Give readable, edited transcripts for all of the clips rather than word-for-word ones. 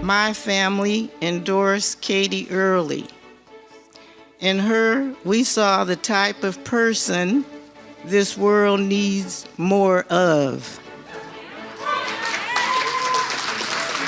my family endorsed Katie early. In her, we saw the type of person this world needs more of.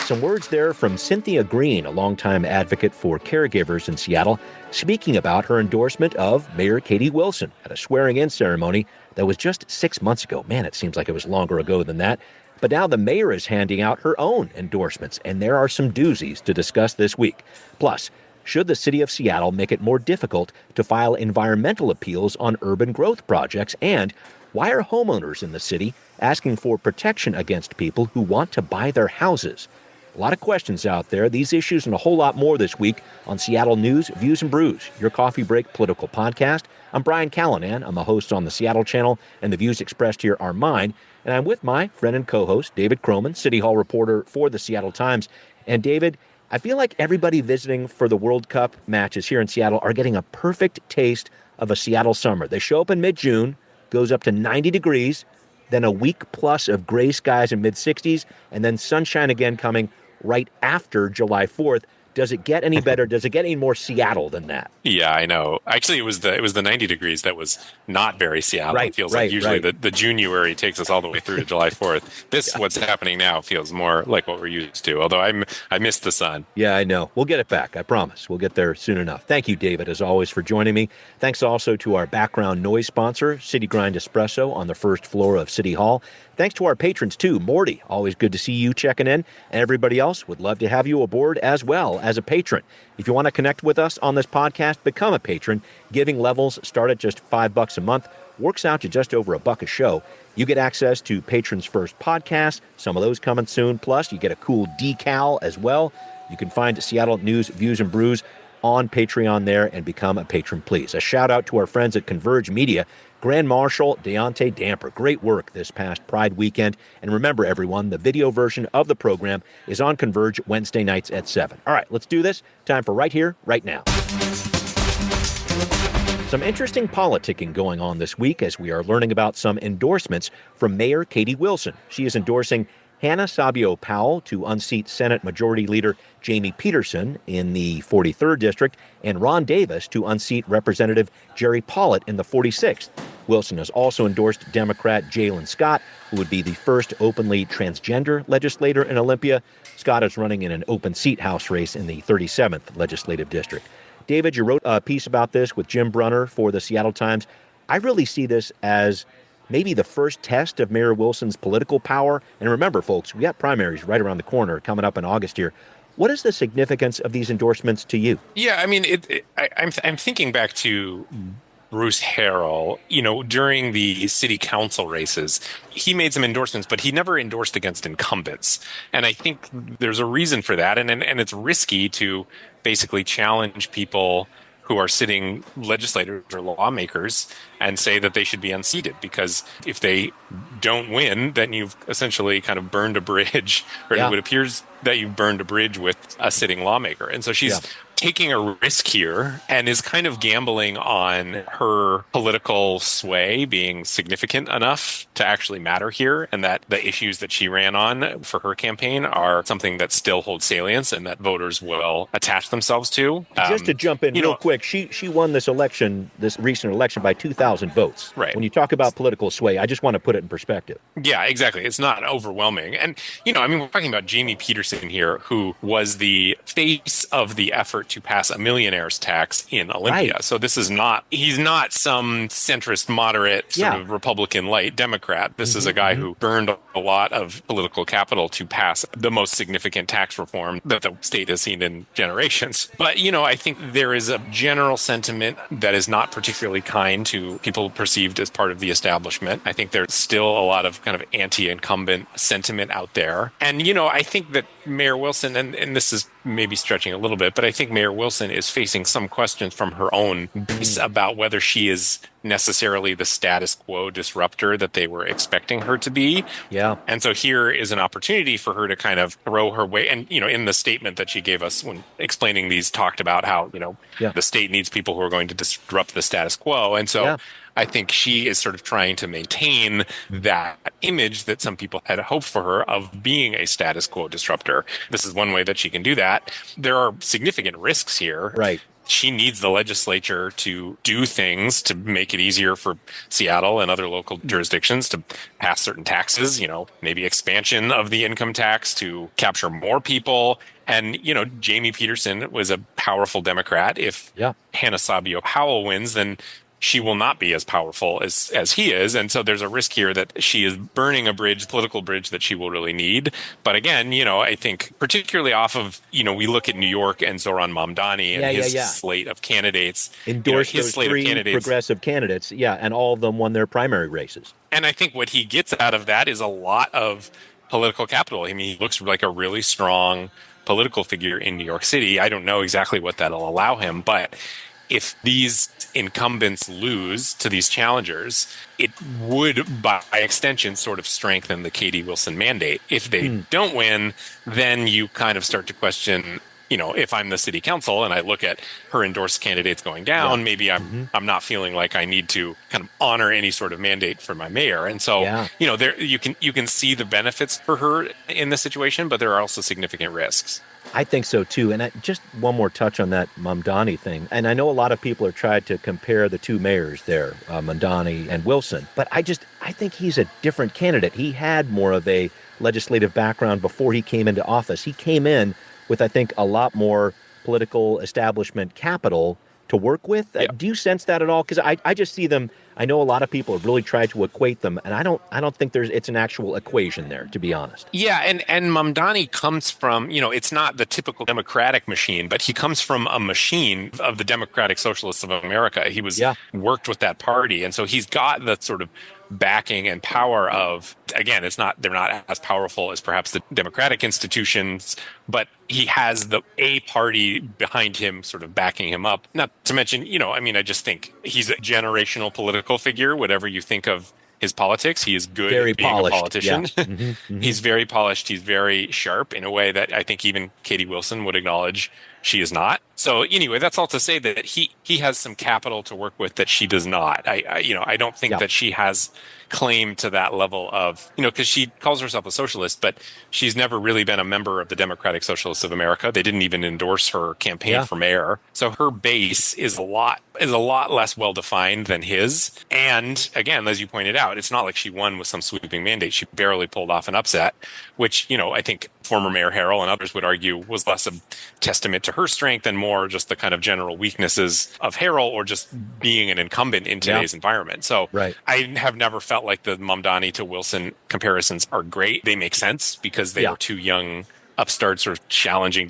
Some words there from Cynthia Green, a longtime advocate for caregivers in Seattle, speaking about her endorsement of Mayor Katie Wilson at a swearing-in ceremony that was just 6 months ago. Man, it seems like it was longer ago than that. But now the mayor is handing out her own endorsements, and there are some doozies to discuss this week. Plus, should the city of Seattle make it more difficult to file environmental appeals on urban growth projects? And why are homeowners in the city asking for protection against people who want to buy their houses? A lot of questions out there, these issues and a whole lot more this week on Seattle News, Views and Brews, your coffee break political podcast. I'm Brian Callanan. I'm a host on the Seattle Channel, and the views expressed here are mine. And I'm with my friend and co-host, David Croman, City Hall reporter for the Seattle Times. And David, I feel like everybody visiting for the World Cup matches here in Seattle are getting a perfect taste of a Seattle summer. They show up in mid-June, goes up to 90 degrees, then a week plus of gray skies in mid-60s, and then sunshine again coming right after July 4th. Does it get any better? Does it get any more Seattle than that? Yeah, I know. Actually, it was the 90 degrees that was not very Seattle. Right, it feels right, like usually right. the January takes us all the way through to July 4th. This, what's happening now, feels more like what we're used to, although I missed the sun. Yeah, I know. We'll get it back. I promise. We'll get there soon enough. Thank you, David, as always, for joining me. Thanks also to our background noise sponsor, City Grind Espresso on the first floor of City Hall. Thanks to our patrons, too. Morty, always good to see you checking in. And everybody else, would love to have you aboard as well as a patron. If you want to connect with us on this podcast, become a patron. Giving levels start at just $5 a month. Works out to just over $1 a show. You get access to Patrons First podcasts, some of those coming soon. Plus, you get a cool decal as well. You can find Seattle News, Views, and Brews on Patreon there and become a patron, please. A shout out to our friends at Converge Media. Grand Marshal Deontay Damper. Great work this past Pride weekend. And remember, everyone, the video version of the program is on Converge Wednesday nights at 7. All right, let's do this. Time for Right Here, Right Now. Some interesting politicking going on this week as we are learning about some endorsements from Mayor Katie Wilson. She is endorsing Hannah Sabio Powell to unseat Senate Majority Leader Jamie Peterson in the 43rd District and Ron Davis to unseat Representative Jerry Pollitt in the 46th. Wilson has also endorsed Democrat Jalen Scott, who would be the first openly transgender legislator in Olympia. Scott is running in an open seat House race in the 37th Legislative District. David, you wrote a piece about this with Jim Brunner for the Seattle Times. I really see this as maybe the first test of Mayor Wilson's political power. And remember, folks, we got primaries right around the corner coming up in August here. What is the significance of these endorsements to you? Yeah, I mean, I'm thinking back to Bruce Harrell, during the city council races, he made some endorsements, but he never endorsed against incumbents. And I think there's a reason for that. And it's risky to basically challenge people who are sitting legislators or lawmakers and say that they should be unseated, because if they don't win, then you've essentially kind of burned a bridge, or it appears that you've burned a bridge with a sitting lawmaker. And so she's taking a risk here and is kind of gambling on her political sway being significant enough to actually matter here, and that the issues that she ran on for her campaign are something that still holds salience and that voters will attach themselves to. Just to jump in real quick, she won this recent election by 2,000 votes. Right. When you talk about political sway, I just want to put it in perspective. Yeah, exactly. It's not overwhelming. And, we're talking about Jamie Peterson here, who was the face of the effort to pass a millionaire's tax in Olympia. Right. So he's not some centrist, moderate, sort of Republican light Democrat. This is a guy who burned a lot of political capital to pass the most significant tax reform that the state has seen in generations. But, I think there is a general sentiment that is not particularly kind to people perceived as part of the establishment. I think there's still a lot of kind of anti-incumbent sentiment out there. And, I think that Mayor Wilson, and this is maybe stretching a little bit, but I think Mayor Wilson is facing some questions from her own base about whether she is necessarily the status quo disruptor that they were expecting her to be. Yeah. And so here is an opportunity for her to kind of throw her way. And, in the statement that she gave us when explaining these, talked about how, Yeah. the state needs people who are going to disrupt the status quo. And so Yeah. I think she is sort of trying to maintain that image that some people had hoped for her of being a status quo disruptor. This is one way that she can do that. There are significant risks here. Right. She needs the legislature to do things to make it easier for Seattle and other local jurisdictions to pass certain taxes, maybe expansion of the income tax to capture more people. And, Jamie Peterson was a powerful Democrat. If Yeah. Hannah Sabio Powell wins, then she will not be as powerful as he is. And so there's a risk here that she is burning a political bridge that she will really need. But again, I think particularly off of, we look at New York and Zoran Mamdani and Yeah. Yeah. his Yeah. slate of candidates, Endorsed his those slate of three candidates. progressive candidates. Yeah. And all of them won their primary races. And I think what he gets out of that is a lot of political capital. I mean, he looks like a really strong political figure in New York City. I don't know exactly what that'll allow him, but if these incumbents lose to these challengers, it would, by extension, sort of strengthen the Katie Wilson mandate. If they don't win, then you kind of start to question, if I'm the city council and I look at her endorsed candidates going down, Yeah. maybe I'm not feeling like I need to kind of honor any sort of mandate for my mayor. And so, Yeah. there you can see the benefits for her in this situation, but there are also significant risks. I think so too. And just one more touch on that Mamdani thing. And I know a lot of people are trying to compare the two mayors there, Mamdani and Wilson. But I think he's a different candidate. He had more of a legislative background before he came into office. He came in with, I think, a lot more political establishment capital to work with. Yeah. Do you sense that at all? Because I just see them. I know a lot of people have really tried to equate them, and I don't think it's an actual equation there, to be honest. Yeah, and Mamdani comes from, it's not the typical Democratic machine, but he comes from a machine of the Democratic Socialists of America. He was worked with that party, and so he's got the sort of backing and power of, again, they're not as powerful as perhaps the Democratic institutions, but he has a party behind him sort of backing him up. Not to mention, I just think he's a generational political figure. Whatever you think of his politics, he is good Very at being polished. a politician. Yeah. Mm-hmm. He's very polished. He's very sharp in a way that I think even Katie Wilson would acknowledge she is not. So anyway, that's all to say that he has some capital to work with that she does not. I don't think that she has claim to that level of, because she calls herself a socialist, but she's never really been a member of the Democratic Socialists of America. They didn't even endorse her campaign for mayor. So her base is a lot less well defined than his. And again, as you pointed out, it's not like she won with some sweeping mandate. She barely pulled off an upset, which, I think former Mayor Harrell and others would argue was less a testament to her strength and more just the kind of general weaknesses of Harrell or just being an incumbent in today's environment. So I have never felt like the Mamdani to Wilson comparisons are great. They make sense because they are two young upstarts or challenging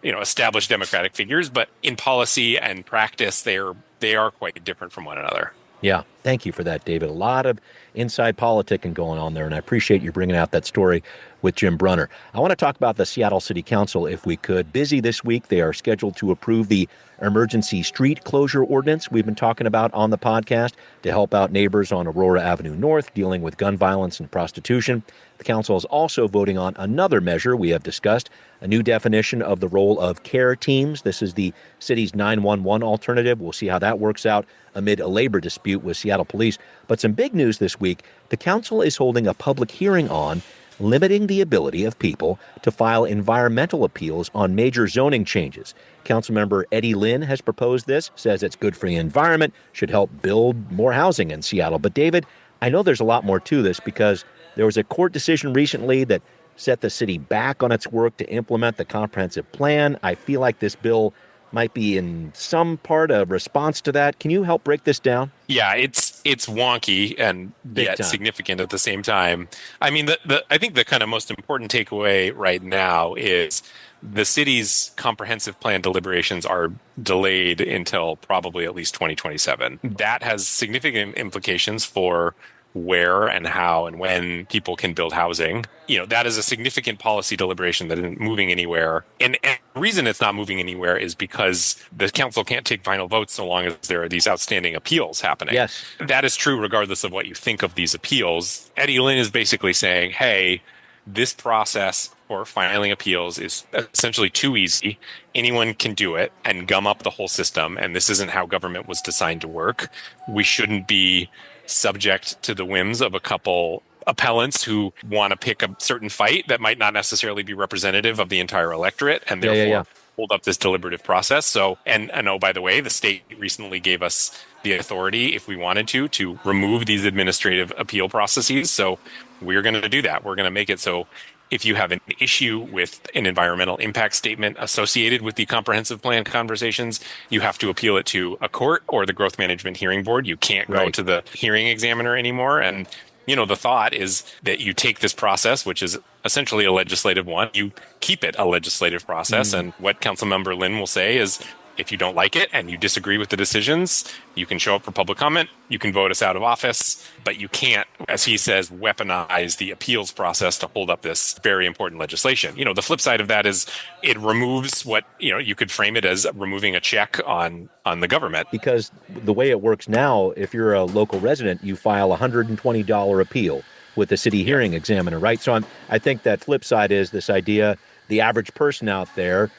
established Democratic figures. But in policy and practice, they are quite different from one another. Yeah. Thank you for that, David. A lot of inside politicking going on there, and I appreciate you bringing out that story with Jim Brunner. I want to talk about the Seattle City Council, if we could. Busy this week. They are scheduled to approve the emergency street closure ordinance we've been talking about on the podcast to help out neighbors on Aurora Avenue North dealing with gun violence and prostitution. The council is also voting on another measure we have discussed, a new definition of the role of care teams. This is the city's 911 alternative. We'll see how that works out amid a labor dispute with Seattle police. But some big news this week, the council is holding a public hearing on limiting the ability of people to file environmental appeals on major zoning changes. Councilmember Eddie Lynn has proposed this, says it's good for the environment, should help build more housing in Seattle. But David, I know there's a lot more to this because there was a court decision recently that set the city back on its work to implement the comprehensive plan. I feel like this bill might be in some part a response to that. Can you help break this down? Yeah, it's wonky and yet significant at the same time. I mean, I think the kind of most important takeaway right now is the city's comprehensive plan deliberations are delayed until probably at least 2027. That has significant implications for where and how and when people can build housing. That is a significant policy deliberation that isn't moving anywhere. And the reason it's not moving anywhere is because the council can't take final votes so long as there are these outstanding appeals happening. Yes. That is true regardless of what you think of these appeals. Eddie Lynn is basically saying, hey, this process for filing appeals is essentially too easy. Anyone can do it and gum up the whole system. And this isn't how government was designed to work. We shouldn't be subject to the whims of a couple appellants who want to pick a certain fight that might not necessarily be representative of the entire electorate, and therefore hold up this deliberative process. So, and oh, by the way, the state recently gave us the authority, if we wanted to remove these administrative appeal processes. So we're going to do that. We're going to make it so if you have an issue with an environmental impact statement associated with the comprehensive plan conversations, you have to appeal it to a court or the growth management hearing board. You can't go to the hearing examiner anymore. And the thought is that you take this process, which is essentially a legislative one, you keep it a legislative process. And what Councilmember Lynn will say is, if you don't like it and you disagree with the decisions, you can show up for public comment, you can vote us out of office, but you can't, as he says, weaponize the appeals process to hold up this very important legislation. The flip side of that is it removes what, you could frame it as removing a check on the government. Because the way it works now, if you're a local resident, you file a $120 appeal with the city hearing examiner, right? So I think that flip side is this idea, the average person out there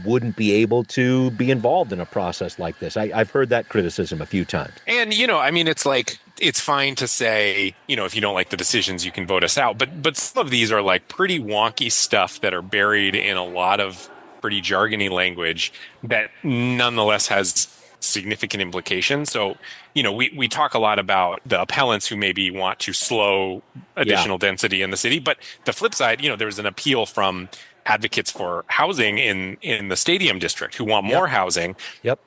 wouldn't be able to be involved in a process like this. I've heard that criticism a few times. And, it's like, it's fine to say, if you don't like the decisions, you can vote us out. But some of these are like pretty wonky stuff that are buried in a lot of pretty jargony language that nonetheless has significant implications. So, we talk a lot about the appellants who maybe want to slow additional density in the city. But the flip side, there was an appeal from advocates for housing in the stadium district who want more housing.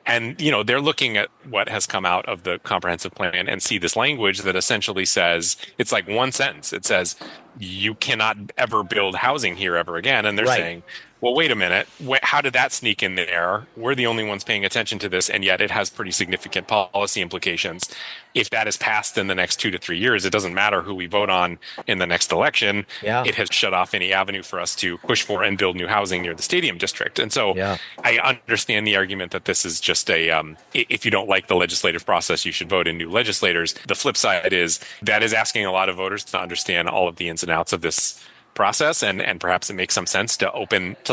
And, they're looking at what has come out of the comprehensive plan and see this language that essentially says, it's like one sentence. It says, you cannot ever build housing here ever again. And they're saying, well, wait a minute. How did that sneak in there? We're the only ones paying attention to this, and yet it has pretty significant policy implications. If that is passed in the next 2 to 3 years, it doesn't matter who we vote on in the next election. It has shut off any avenue for us to push for and build new housing near the stadium district. And so I understand the argument that this is just if you don't like the legislative process, you should vote in new legislators. The flip side is that is asking a lot of voters to understand all of the ins and outs of this process, and perhaps it makes some sense to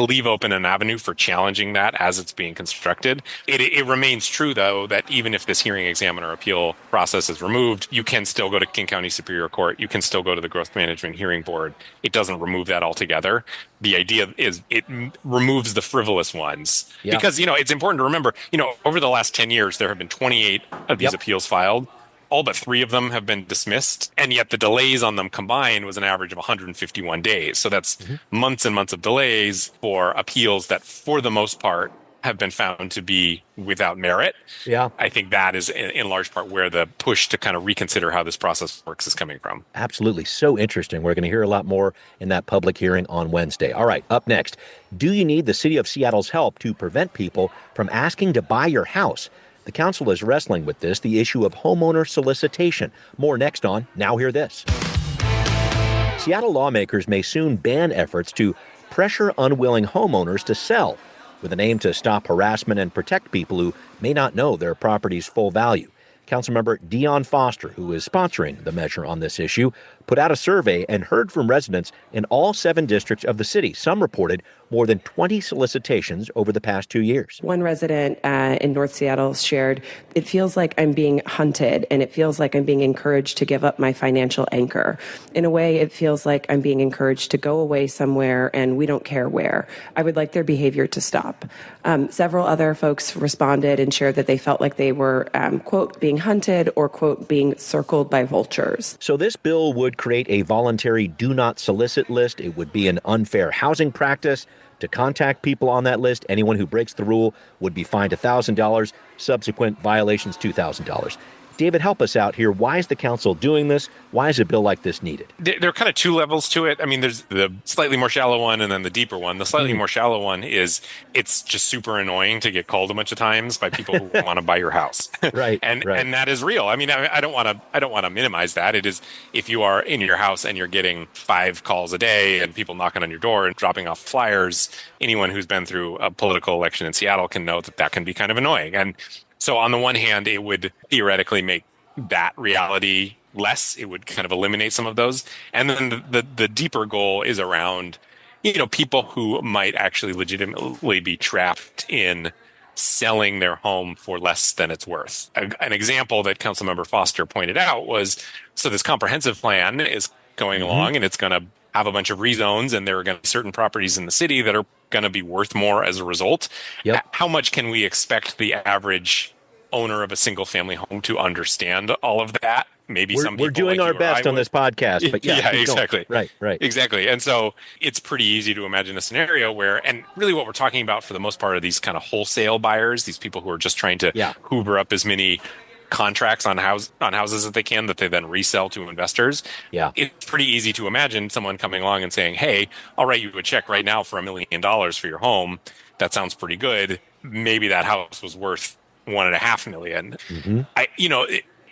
leave open an avenue for challenging that as it's being constructed. It remains true, though, that even if this hearing examiner appeal process is removed, you can still go to King County Superior Court. You can still go to the Growth Management Hearing Board. It doesn't remove that altogether. The idea is it removes the frivolous ones because, it's important to remember, over the last 10 years, there have been 28 of these appeals filed. All but 3 of them have been dismissed, and yet the delays on them combined was an average of 151 days. So that's months and months of delays for appeals that, for the most part, have been found to be without merit. I think that is in large part where the push to kind of reconsider how this process works is coming from. Absolutely. So interesting. We're going to hear a lot more in that public hearing on Wednesday. All right, up next, do you need the city of Seattle's help to prevent people from asking to buy your house? The council is wrestling with this, the issue of homeowner solicitation. More next on Now Hear This. Seattle lawmakers may soon ban efforts to pressure unwilling homeowners to sell, with an aim to stop harassment and protect people who may not know their property's full value. Councilmember Dion Foster, who is sponsoring the measure on this issue, put out a survey and heard from residents in all 7 districts of the city. Some reported more than 20 solicitations over the past 2 years. One resident in North Seattle shared, "It feels like I'm being hunted, and it feels like I'm being encouraged to give up my financial anchor. In a way, it feels like I'm being encouraged to go away somewhere, and we don't care where. I would like their behavior to stop." Several other folks responded and shared that they felt like they were, quote, being hunted or, quote, being circled by vultures. So this bill would create a voluntary do not solicit list. It would be an unfair housing practice to contact people on that list. Anyone who breaks the rule would be fined $1,000, subsequent violations $2,000. David, help us out here. Why is the council doing this? Why is a bill like this needed? There are kind of two levels to it. I mean, there's the slightly more shallow one and then the deeper one. The slightly more shallow one is it's just super annoying to get called a bunch of times by people who want to buy your house. Right. and right. and that is real. I mean, I don't want to minimize that. It is, if you are in your house and you're getting 5 calls a day and people knocking on your door and dropping off flyers, anyone who's been through a political election in Seattle can know that that can be kind of annoying. And so on the one hand, it would theoretically make that reality less. It would kind of eliminate some of those. And then the deeper goal is around, people who might actually legitimately be trapped in selling their home for less than it's worth. An example that Councilmember Foster pointed out was, so this comprehensive plan is going along and it's going to have a bunch of rezones, and there are going to be certain properties in the city that are going to be worth more as a result. Yep. How much can we expect the average owner of a single family home to understand all of that? Maybe some people, we're doing like our you or best I on would. this podcast, but yeah, Exactly. Right. Exactly. And so it's pretty easy to imagine a scenario where, and really what we're talking about for the most part are these kind of wholesale buyers, these people who are just trying to Yeah. hoover up as many contracts on houses that they can that they then resell to investors. Yeah. It's pretty easy to imagine someone coming along and saying, "Hey, I'll write you a check right now for $1 million for your home. That sounds pretty good. Maybe that house was worth $1.5 million."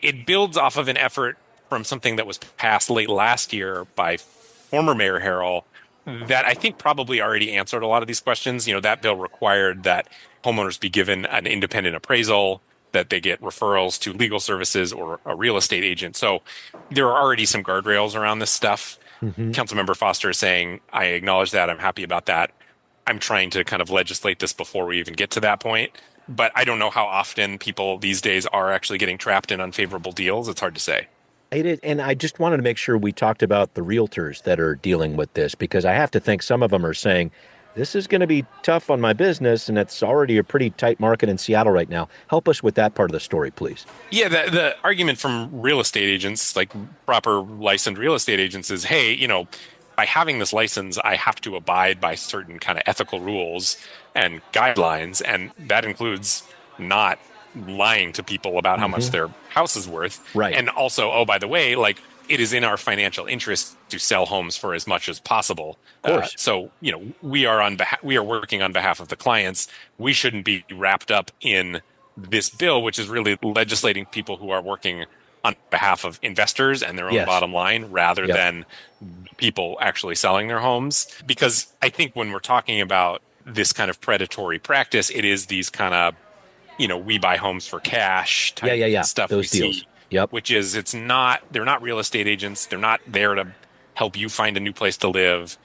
It builds off of an effort from something that was passed late last year by former Mayor Harrell that I think probably already answered a lot of these questions. That bill required that homeowners be given an independent appraisal, that they get referrals to legal services or a real estate agent. So there are already some guardrails around this stuff. Councilmember Foster is saying, I acknowledge that. I'm happy about that. I'm trying to kind of legislate this before we even get to that point. But I don't know how often people these days are actually getting trapped in unfavorable deals. It's hard to say. It is, and I just wanted to make sure we talked about the realtors that are dealing with this, because I have to think some of them are saying, this is going to be tough on my business, and it's already a pretty tight market in Seattle right now. Help us with that part of the story, please. Yeah, the argument from real estate agents, like proper licensed real estate agents, is, hey, by having this license, I have to abide by certain kind of ethical rules and guidelines, and that includes not lying to people about how much their house is worth. Right. And also, oh, by the way, like, it is in our financial interest to sell homes for as much as possible. Of course. So, we are working on behalf of the clients. We shouldn't be wrapped up in this bill, which is really legislating people who are working on behalf of investors and their own bottom line rather than people actually selling their homes. Because I think when we're talking about this kind of predatory practice, it is these kind of, we buy homes for cash type stuff. Those we deals. see. Yep. Which is, they're not real estate agents. They're not there to help you find a new place to live.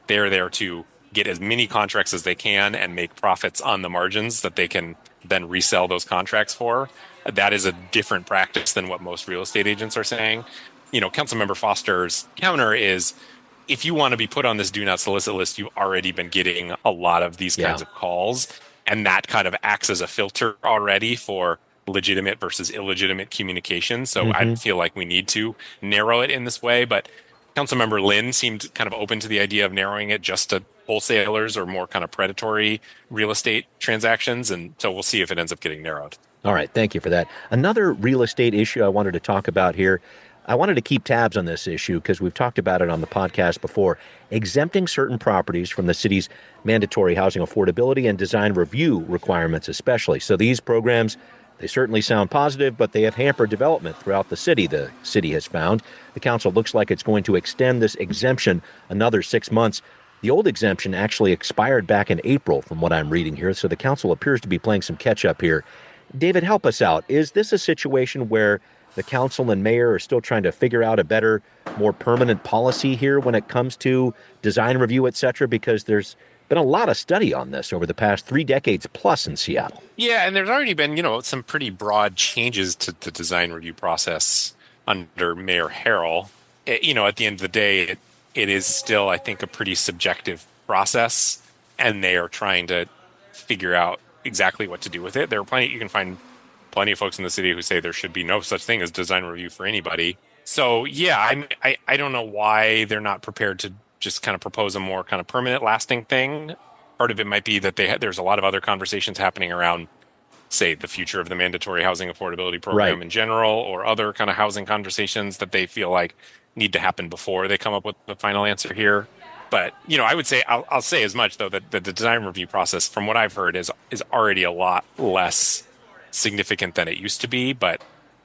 They're there to get as many contracts as they can and make profits on the margins that they can then resell those contracts for. That is a different practice than what most real estate agents are saying. Councilmember Foster's counter is, if you want to be put on this do not solicit list, you've already been getting a lot of these kinds of calls. And that kind of acts as a filter already for legitimate versus illegitimate communication. So I feel like we need to narrow it in this way. But Councilmember Lynn seemed kind of open to the idea of narrowing it just to wholesalers or more kind of predatory real estate transactions. And so we'll see if it ends up getting narrowed. All right. Thank you for that. Another real estate issue I wanted to talk about here. I wanted to keep tabs on this issue because we've talked about it on the podcast before. Exempting certain properties from the city's mandatory housing affordability and design review requirements, especially. So these programs, they certainly sound positive, but they have hampered development throughout the city has found. The council looks like it's going to extend this exemption another 6 months. The old exemption actually expired back in April, from what I'm reading here, so the council appears to be playing some catch-up here. David, help us out. Is this a situation where the council and mayor are still trying to figure out a better, more permanent policy here when it comes to design review, et cetera? Because there's been a lot of study on this over the past 3 decades plus in Seattle. Yeah, and there's already been, some pretty broad changes to the design review process under Mayor Harrell. At the end of the day, it is still, I think, a pretty subjective process, and they are trying to figure out exactly what to do with it. You can find plenty of folks in the city who say there should be no such thing as design review for anybody. So yeah, I don't know why they're not prepared to just kind of propose a more kind of permanent, lasting thing. Part of it might be that there's a lot of other conversations happening around say, the future of the mandatory housing affordability Right. program in general, or other kind of housing conversations that they feel like need to happen before they come up with the final answer here. But I would say I'll say as much though that the design review process, from what I've heard, is already a lot less significant than it used to be. But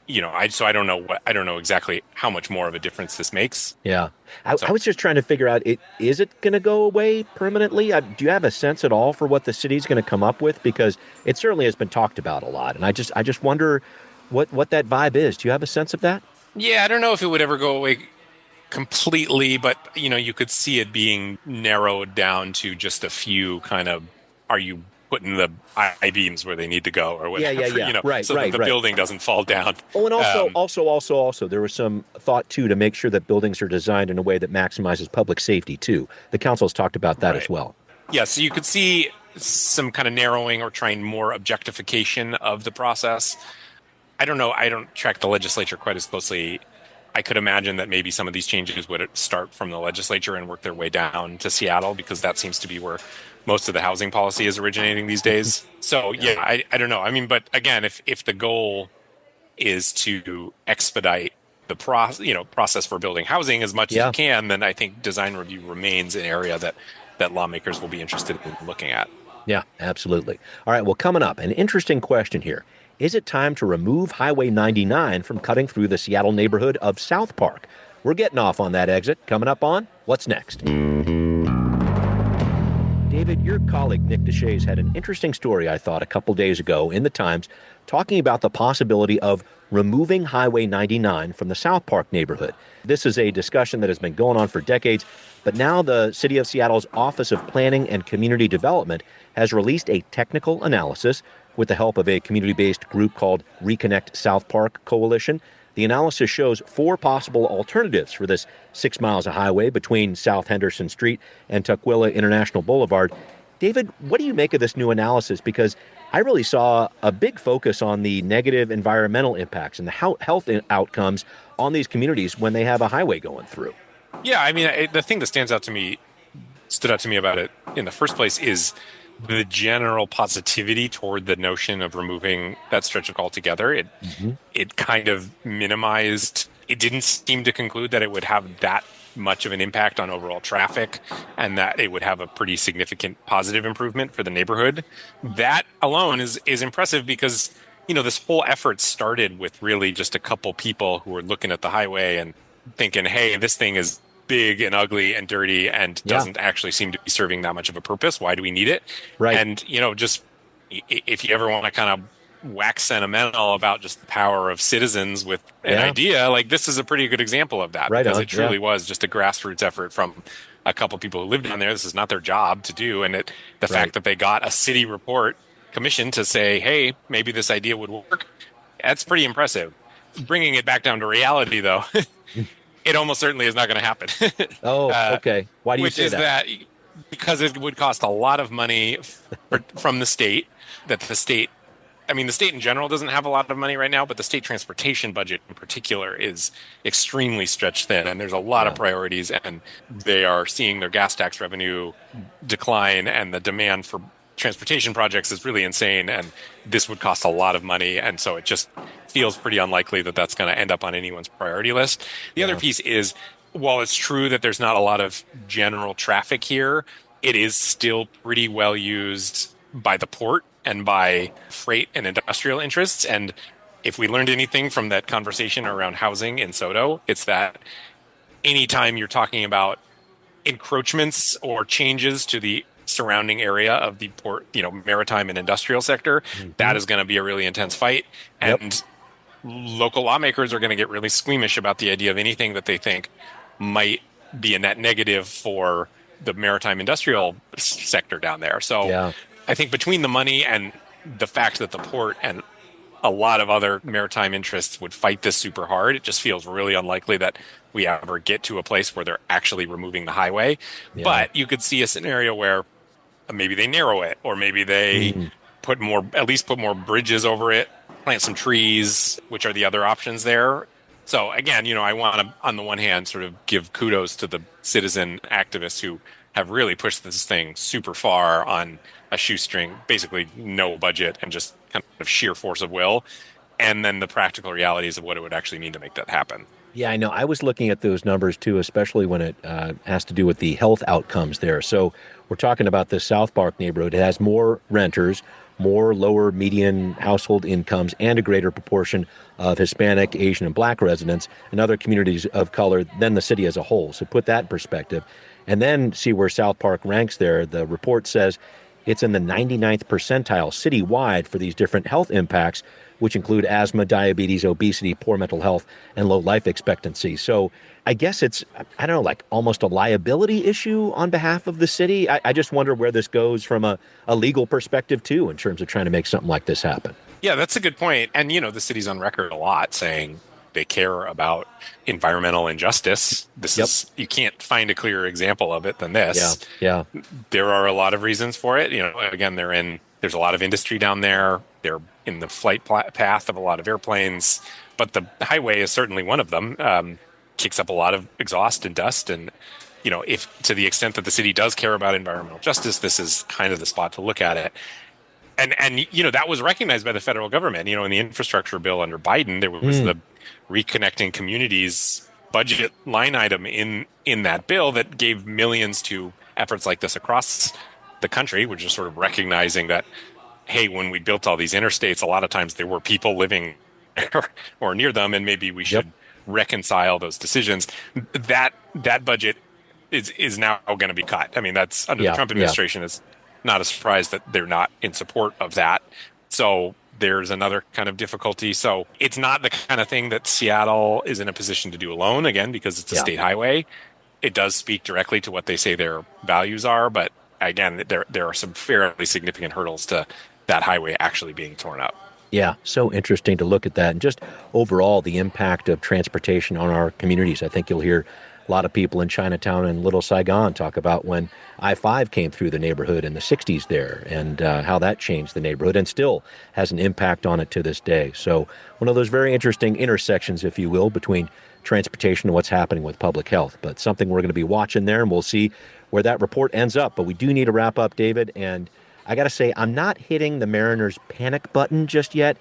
I don't know I don't know exactly how much more of a difference this makes. Yeah. I So was just trying to figure out, is it going to go away permanently? Do you have a sense at all for what the city's going to come up with? Because it certainly has been talked about a lot. And I just wonder what that vibe is. Do you have a sense of that? yeah, I don't know if it would ever go away completely, but you could see it being narrowed down to just a few kind of, are you putting the I-beams where they need to go or Yeah, yeah, whatever, yeah. Right, so that right, the right. building doesn't fall down. Oh, and Um, also, there was some thought too to make sure that buildings are designed in a way that maximizes public safety too. The council's talked about that as right. well. Yeah, so you could see some kind of narrowing or trying more objectification of the process. I don't know. I don't track the legislature quite as closely. I could imagine that maybe some of these changes would start from the legislature and work their way down to Seattle, because that seems to be where most of the housing policy is originating these days. So Yeah. yeah, I don't know. I mean, but again, if the goal is to expedite the process for building housing as much as you Yeah. can, then I think design review remains an area that lawmakers will be interested in looking at. Yeah, absolutely. All right, well, coming up, an interesting question here. Is it time to remove Highway 99 from cutting through the Seattle neighborhood of South Park? We're getting off on that exit. Coming up on What's Next? David, your colleague Nick Deshays had an interesting story, I thought, a couple days ago in the Times, talking about the possibility of removing Highway 99 from the South Park neighborhood. This is a discussion that has been going on for decades, but now the City of Seattle's Office of Planning and Community Development has released a technical analysis with the help of a community-based group called Reconnect South Park Coalition. The analysis shows 4 possible alternatives for this 6 miles of highway between South Henderson Street and Tukwila International Boulevard. David, what do you make of this new analysis? Because I really saw a big focus on the negative environmental impacts and the health outcomes on these communities when they have a highway going through. Yeah, I mean, the thing that stood out to me about it in the first place is the general positivity toward the notion of removing that stretch altogether. It kind of minimized. It didn't seem to conclude that it would have that much of an impact on overall traffic, and that it would have a pretty significant positive improvement for the neighborhood. That alone is impressive, because this whole effort started with really just a couple people who were looking at the highway and thinking, hey, this thing is big and ugly and dirty and Yeah. doesn't actually seem to be serving that much of a purpose. Why do we need it? Right. And just if you ever want to kind of wax sentimental about just the power of citizens with an Yeah. idea, like, this is a pretty good example of that, Right because on, it truly yeah. was just a grassroots effort from a couple people who lived down there. This is not their job to do, and the fact Right. that they got a city report commission to say, hey, maybe this idea would work, that's pretty impressive. Bringing it back down to reality, though, it almost certainly is not going to happen. Oh, okay. Why do you Which say is that because it would cost a lot of money from the state, that the state, I mean, the state in general doesn't have a lot of money right now, but the state transportation budget in particular is extremely stretched thin, and there's a lot of Yeah. priorities, and they are seeing their gas tax revenue decline, and the demand for transportation projects is really insane, and this would cost a lot of money, and so it just feels pretty unlikely that that's going to end up on anyone's priority list. The other Yeah. piece is, while it's true that there's not a lot of general traffic here, it is still pretty well used by the port and by freight and industrial interests. And if we learned anything from that conversation around housing in Soto, it's that anytime you're talking about encroachments or changes to the surrounding area of the port, maritime and industrial sector, that is going to be a really intense fight. Yep. And local lawmakers are going to get really squeamish about the idea of anything that they think might be a net negative for the maritime industrial sector down there. So Yeah. I think between the money and the fact that the port and a lot of other maritime interests would fight this super hard, it just feels really unlikely that we ever get to a place where they're actually removing the highway. Yeah. But you could see a scenario where maybe they narrow it, or maybe they at least put more bridges over it, plant some trees, which are the other options there. So again, I want to, on the one hand, sort of give kudos to the citizen activists who have really pushed this thing super far on a shoestring, basically no budget and just kind of sheer force of will. And then the practical realities of what it would actually mean to make that happen. Yeah, I know. I was looking at those numbers too, especially when it has to do with the health outcomes there. So we're talking about the South Park neighborhood. It has more renters, more lower median household incomes, and a greater proportion of Hispanic, Asian, and Black residents and other communities of color than the city as a whole. So put that in perspective. And then see where South Park ranks there. The report says it's in the 99th percentile citywide for these different health impacts, which include asthma, diabetes, obesity, poor mental health, and low life expectancy. So I guess it's, I don't know, like almost a liability issue on behalf of the city. I just wonder where this goes from a legal perspective, too, in terms of trying to make something like this happen. Yeah, that's a good point. And, the city's on record a lot saying they care about environmental injustice. This is, you can't find a clearer example of it than this. Yeah. There are a lot of reasons for it. Again, there's a lot of industry down there. They're in the flight path of a lot of airplanes, but the highway is certainly one of them. Kicks up a lot of exhaust and dust. And, if to the extent that the city does care about environmental justice, this is kind of the spot to look at it. And that was recognized by the federal government. In the infrastructure bill under Biden, there was the reconnecting communities budget line item in that bill that gave millions to efforts like this across the country, which is sort of recognizing that, hey, when we built all these interstates, a lot of times there were people living or near them, and maybe we should reconcile those decisions. That budget is now going to be cut. I mean, that's under the Trump administration. It's not a surprise that they're not in support of that. So there's another kind of difficulty. So it's not the kind of thing that Seattle is in a position to do alone, again, because it's a state highway. It does speak directly to what they say their values are, but again, there are some fairly significant hurdles to that highway actually being torn up. Yeah, so interesting to look at that. And just overall, the impact of transportation on our communities. I think you'll hear a lot of people in Chinatown and Little Saigon talk about when I-5 came through the neighborhood in the 60s there and how that changed the neighborhood and still has an impact on it to this day. So one of those very interesting intersections, if you will, between transportation and what's happening with public health. But something we're going to be watching there, and we'll see where that report ends up. But we do need to wrap up, David. And I got to say, I'm not hitting the Mariners panic button just yet.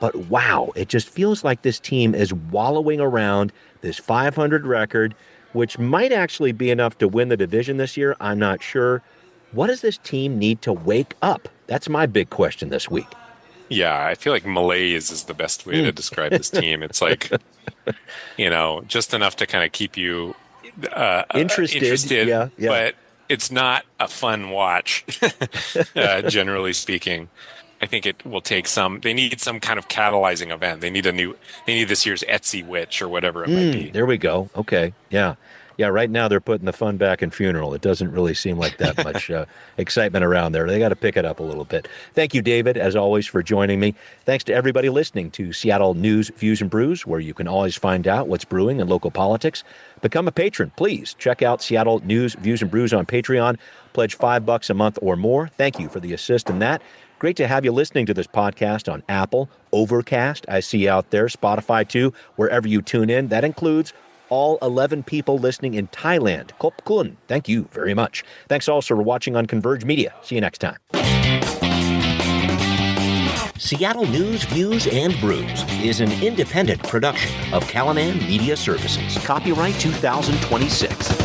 But wow, it just feels like this team is wallowing around this 500 record, which might actually be enough to win the division this year. I'm not sure. What does this team need to wake up? That's my big question this week. Yeah, I feel like malaise is the best way to describe this team. It's like, just enough to kind of keep you interested, but it's not a fun watch, generally speaking. I think it will take they need some kind of catalyzing event. They need this year's Etsy witch or whatever it might be. There we go. Okay. Yeah. Yeah, right now they're putting the fun back in funeral. It doesn't really seem like that much excitement around there. They got to pick it up a little bit. Thank you, David, as always, for joining me. Thanks to everybody listening to Seattle News, Views, and Brews, where you can always find out what's brewing in local politics. Become a patron, please. Check out Seattle News, Views, and Brews on Patreon. Pledge $5 a month or more. Thank you for the assist in that. Great to have you listening to this podcast on Apple, Overcast, I see out there, Spotify too, wherever you tune in. That includes all 11 people listening in Thailand. Kop kun. Thank you very much. Thanks also for watching on Converge Media. See you next time. Seattle News, Views, and Brews is an independent production of Callanan Media Services. Copyright 2026.